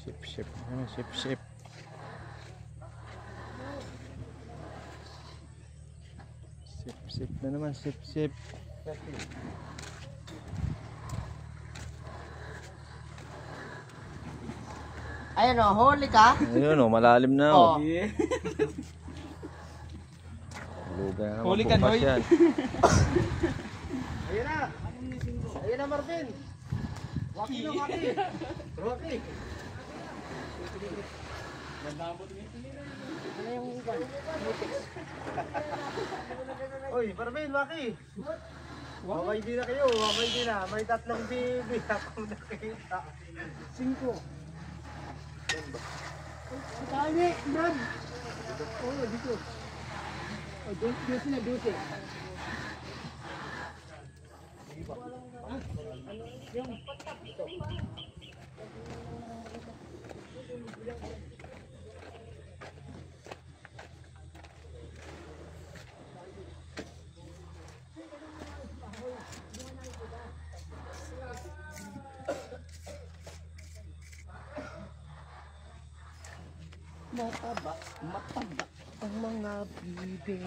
Sip-sip. Ah, sip-sip. Sip-sip na naman, sip-sip. Ayan o, huli ka. Ayun o, malalim na o. Oh. Luga na naman Huli ka, bukas Noy. yan. Ayun na. Ayun na, Marvin. Waki na, waki. Waki. Ano yung iba? Uy, Marvin, waki. Wakay din na kayo, wakay din na. May tatlong bibi akong nakita. 5. Kali, Brad. Oh, dito. Oh, dito na, dito. Mataba ang mga bibi.